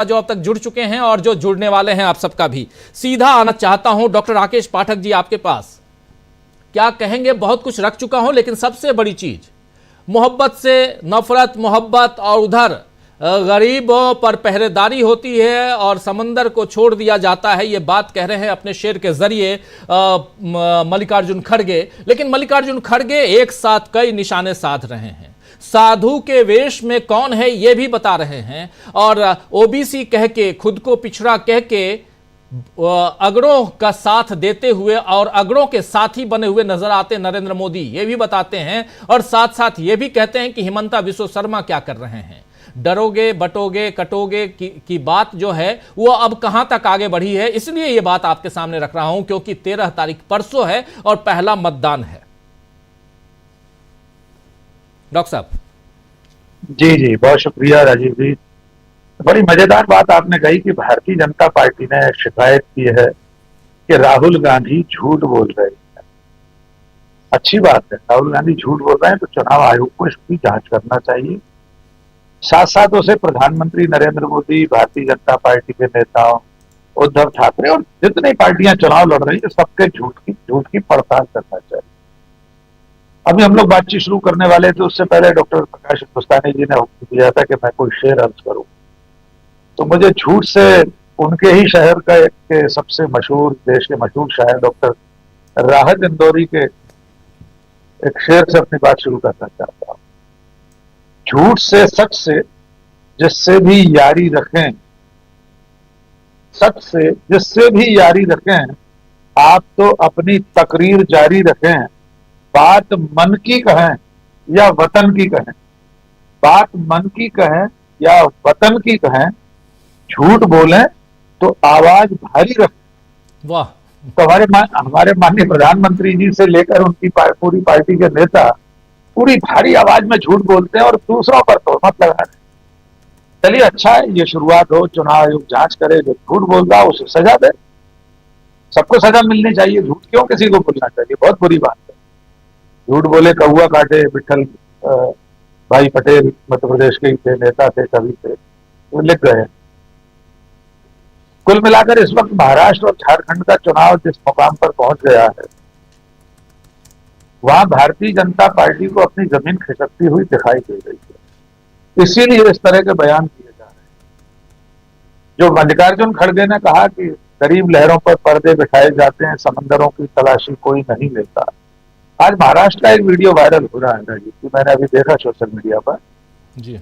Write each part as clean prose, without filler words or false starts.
जो अब तक जुड़ चुके हैं और जो जुड़ने वाले हैं, आप सबका भी सीधा आना चाहता हूं डॉक्टर राकेश पाठक जी आपके पास। क्या कहेंगे, बहुत कुछ रख चुका हूं, लेकिन सबसे बड़ी चीज मोहब्बत से नफरत, मोहब्बत और उधर गरीबों पर पहरेदारी होती है और समंदर को छोड़ दिया जाता है। ये बात कह रहे हैं अपने शेर के जरिए मल्लिकार्जुन खड़गे। लेकिन मल्लिकार्जुन खड़गे एक साथ कई निशाने साध रहे हैं। साधु के वेश में कौन है ये भी बता रहे हैं, और ओबीसी कह के, खुद को पिछड़ा कह के अगड़ों का साथ देते हुए और अगड़ों के साथी बने हुए नजर आते नरेंद्र मोदी, ये भी बताते हैं। और साथ साथ ये भी कहते हैं कि हिमंता बिस्वा शर्मा क्या कर रहे हैं। डरोगे, बटोगे, कटोगे की बात जो है वो अब कहां तक आगे बढ़ी है। इसलिए ये बात आपके सामने रख रहा हूं क्योंकि 13 तारीख परसों है और पहला मतदान है। डॉक्टर साहब। जी जी, बहुत शुक्रिया राजीव जी। बड़ी मजेदार बात आपने कही कि भारतीय जनता पार्टी ने शिकायत की है कि राहुल गांधी झूठ बोल रहे हैं। अच्छी बात है, राहुल गांधी झूठ बोल रहे हैं तो चुनाव आयोग को इसकी जांच करना चाहिए। साथ साथ उसे प्रधानमंत्री नरेंद्र मोदी, भारतीय जनता पार्टी के नेताओं, उद्धव ठाकरे और जितनी पार्टियां चुनाव लड़ रही है सबके झूठ की पड़ताल करना चाहिए। अभी हम लोग बातचीत शुरू करने वाले थे, उससे पहले डॉक्टर प्रकाश हिंदुस्तानी जी ने हुक्म दिया था कि मैं कोई शेर अर्ज करूं, तो मुझे झूठ से उनके ही शहर के सबसे मशहूर, देश के मशहूर शायर डॉक्टर राहत इंदौरी के एक शेर से अपनी बात शुरू करना चाहता हूं। झूठ से, सच से जिससे भी यारी रखें, सच से जिससे भी यारी रखें, आप तो अपनी तकरीर जारी रखें। बात मन की कहें या वतन की कहें, बात मन की कहें या वतन की कहें, झूठ बोलें तो आवाज भारी रखें। वाह। तो हमारे माननीय प्रधानमंत्री जी से लेकर उनकी पूरी पार्टी के नेता पूरी भारी आवाज में झूठ बोलते हैं और दूसरों पर तोहमत लगा रहे हैं। चलिए, अच्छा है, ये शुरुआत हो, चुनाव आयोग जांच करे, जो झूठ बोल रहा उसे सजा दे। सबको सजा मिलनी चाहिए, झूठ क्यों किसी को बोलना चाहिए, बहुत बुरी बात है। झूठ बोले कौआ काटे, विठल भाई पटेल मध्य प्रदेश के थे, नेता थे, कवि थे, वो लिख गए। कुल मिलाकर इस वक्त महाराष्ट्र और झारखंड का चुनाव जिस मुकाम पर पहुंच गया है, वहां भारतीय जनता पार्टी को अपनी जमीन खिसकती हुई दिखाई दे रही है। इसीलिए इस तरह के बयान किए जा रहे हैं। जो मल्लिकार्जुन खड़गे ने कहा कि गरीब लहरों पर पर्दे बिठाए जाते हैं, समंदरों की तलाशी कोई नहीं लेता। आज महाराष्ट्र का एक वीडियो वायरल हो रहा है राजीव जी, मैंने अभी देखा सोशल मीडिया पर जी।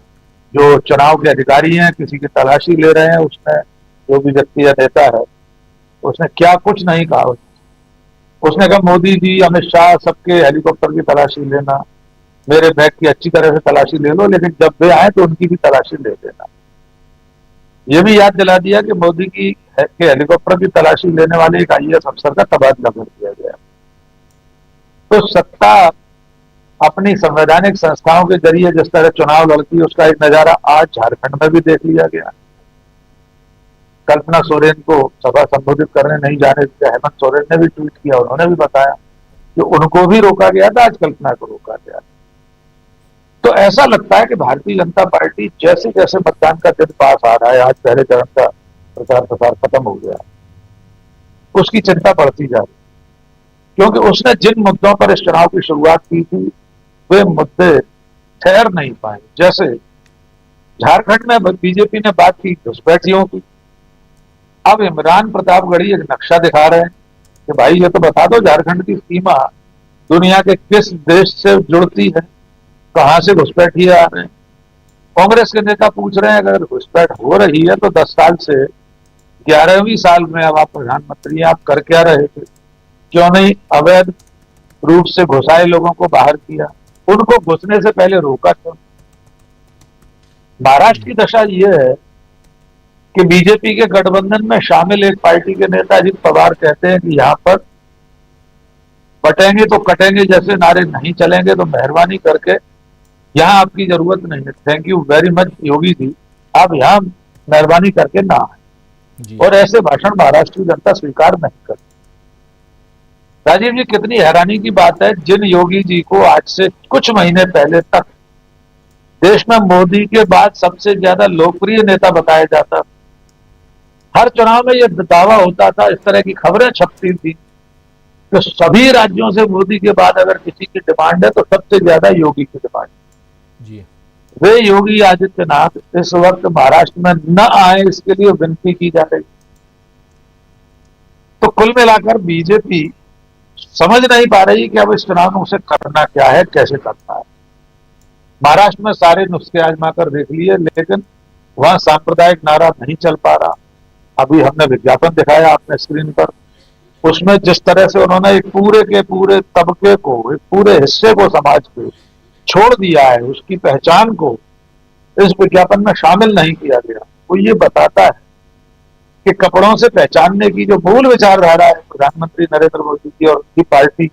जो चुनाव के अधिकारी हैं, किसी की तलाशी ले रहे हैं, उसने, जो भी व्यक्ति या नेता है, उसने क्या कुछ नहीं कहा। उसने कहा मोदी जी, अमित शाह, सबके हेलीकॉप्टर की तलाशी लेना, मेरे बैग की अच्छी तरह से तलाशी ले लो, लेकिन जब वे आए तो उनकी भी तलाशी ले लेना। ये भी याद दिला दिया कि मोदी की के हेलीकॉप्टर की तलाशी लेने वाले एक IAS अफसर का तबादला कर दिया गया। तो सत्ता अपनी संवैधानिक संस्थाओं के जरिए जिस तरह चुनाव लड़ती है, उसका एक नजारा आज झारखंड में भी देख लिया गया। कल्पना सोरेन को सभा संबोधित करने नहीं जाने दिया, हेमंत सोरेन ने भी ट्वीट किया, उन्होंने भी बताया कि उनको भी रोका गया था, आज कल्पना को रोका गया। तो ऐसा लगता है कि भारतीय जनता पार्टी जैसे जैसे मतदान का दिन पास आ रहा है, आज पहले चरण का प्रचार प्रसार खत्म हो गया, उसकी चिंता बढ़ती जा रही, क्योंकि उसने जिन मुद्दों पर इस चुनाव की शुरुआत की थी वे मुद्दे ठहर नहीं पाए। जैसे झारखंड में बीजेपी ने बात की घुसपैठियों की, अब इमरान प्रतापगढ़ी एक नक्शा दिखा रहे हैं कि भाई ये तो बता दो झारखंड की सीमा दुनिया के किस देश से जुड़ती है, कहां से घुसपैठिए आ रहे हैं। कांग्रेस के नेता पूछ रहे हैं अगर घुसपैठ हो रही है तो 10 साल से 11वीं साल में अब आप प्रधानमंत्री हैं, आप कर क्या रहे थे, क्यों नहीं अवैध रूप से घुसाए लोगों को बाहर किया, उनको घुसने से पहले रोका क्यों। महाराष्ट्र की दशा यह है कि बीजेपी के गठबंधन में शामिल एक पार्टी के नेता अजित पवार कहते हैं कि यहां पर बटेंगे तो कटेंगे जैसे नारे नहीं चलेंगे, तो मेहरबानी करके यहां आपकी जरूरत नहीं है, thank you very much Yogi ji, आप यहां मेहरबानी करके ना आए। और ऐसे भाषण महाराष्ट्र की जनता स्वीकार नहीं करती। राजीव जी, कितनी हैरानी की बात है, जिन योगी जी को आज से कुछ महीने पहले तक देश में मोदी के बाद सबसे ज्यादा लोकप्रिय नेता बताया जाता, हर चुनाव में यह दावा होता था, इस तरह की खबरें छपती थी कि सभी राज्यों से मोदी के बाद अगर किसी की डिमांड है तो सबसे ज्यादा योगी की डिमांड। जी। वे योगी आदित्यनाथ इस वक्त महाराष्ट्र में न आए, इसके लिए विनती की जा रही। तो कुल मिलाकर बीजेपी समझ नहीं पा रही कि अब इस चुनाव में उसे करना क्या है, कैसे करना है। महाराष्ट्र में सारे नुस्खे आजमाकर देख लिए, लेकिन वहां सांप्रदायिक नारा नहीं चल पा रहा। अभी हमने विज्ञापन दिखाया आपने स्क्रीन पर, उसमें जिस तरह से उन्होंने एक पूरे के पूरे तबके को, एक पूरे हिस्से को समाज के छोड़ दिया है, उसकी पहचान को इस विज्ञापन में शामिल नहीं किया गया। वो ये बताता है कि कपड़ों से पहचानने की जो मूल विचारधारा है प्रधानमंत्री नरेंद्र मोदी की और उनकी पार्टी,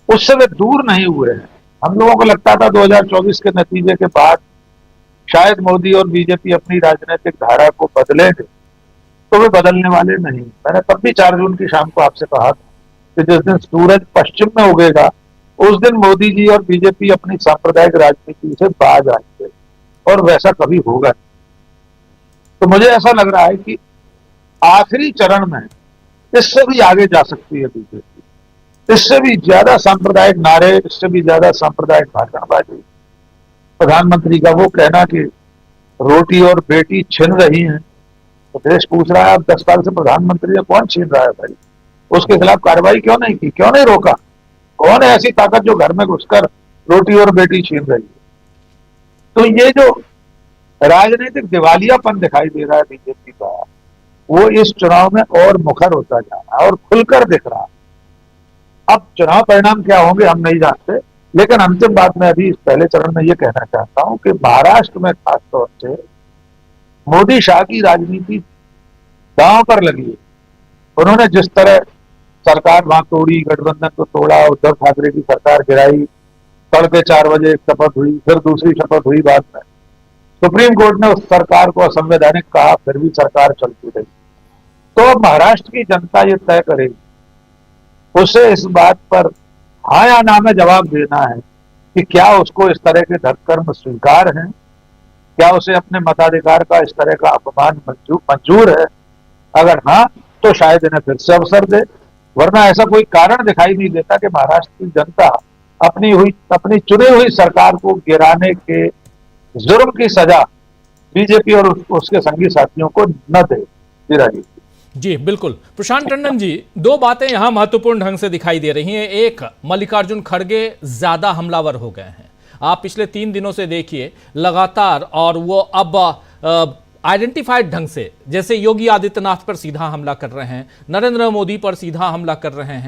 उससे वे दूर नहीं हुए हैं। हम लोगों को लगता था 2024 के नतीजे के बाद शायद मोदी और बीजेपी अपनी राजनीतिक धारा को बदलेंगे, तो वे बदलने वाले नहीं। मैंने तब भी 4 जून की शाम को आपसे कहा था कि जिस दिन सूरज पश्चिम में उगेगा उस दिन मोदी जी और बीजेपी अपनी सांप्रदायिक राजनीति से बाज आएंगे, और वैसा कभी होगा नहीं। तो मुझे ऐसा लग रहा है कि आखिरी चरण में इससे भी आगे जा सकती है बीजेपी, इससे भी ज्यादा सांप्रदायिक नारे, इससे भी ज्यादा सांप्रदायिक भाषणबाजी। प्रधानमंत्री का वो कहना कि रोटी और बेटी छिन रही हैं, तो देश पूछ रहा है अब 10 साल से प्रधानमंत्री है, कौन छीन रहा है भाई? उसके खिलाफ कार्रवाई क्यों नहीं की, क्यों नहीं रोका? कौन है ऐसी ताकत जो घर में घुसकर रोटी और बेटी छीन रही है? तो ये जो राजनीतिक दिवालियापन दिखाई दे रहा है बीजेपी का, वो इस चुनाव में और मुखर होता जा रहा है और खुलकर दिख रहा है। अब चुनाव परिणाम क्या होंगे हम नहीं जानते, लेकिन अंतिम बात में अभी इस पहले चरण में ये कहना चाहता हूं कि महाराष्ट्र में खासतौर से मोदी शाह की राजनीति दांव पर लगी है। उन्होंने जिस तरह सरकार वहां तोड़ी, गठबंधन को तोड़ा, उद्धव ठाकरे की सरकार गिराई, तड़के 4 बजे एक शपथ हुई, फिर दूसरी शपथ हुई बाद में, सुप्रीम कोर्ट ने उस सरकार को असंवैधानिक कहा, फिर भी सरकार चलती रही। तो अब महाराष्ट्र की जनता ये तय करेगी, उसे इस बात पर हाँ या ना में जवाब देना है कि क्या उसको इस तरह के धर्मकर्म स्वीकार हैं, क्या उसे अपने मताधिकार का इस तरह का अपमान मंजूर है। अगर हाँ, तो शायद इन्हें फिर से अवसर दे, वरना ऐसा कोई कारण दिखाई नहीं देता कि महाराष्ट्र की जनता अपनी चुनी हुई सरकार को गिराने के जुर्म की सजा बीजेपी और उसके संगी साथियों को न दे। जी बिल्कुल। प्रशांत टंडन जी, 2 बातें यहां महत्वपूर्ण ढंग से दिखाई दे रही हैं। एक, मल्लिकार्जुन खड़गे ज्यादा हमलावर हो गए हैं। आप पिछले 3 दिनों से देखिए लगातार, और वो अब आइडेंटिफाइड ढंग से, जैसे योगी आदित्यनाथ पर सीधा हमला कर रहे हैं, नरेंद्र मोदी पर सीधा हमला कर रहे हैं।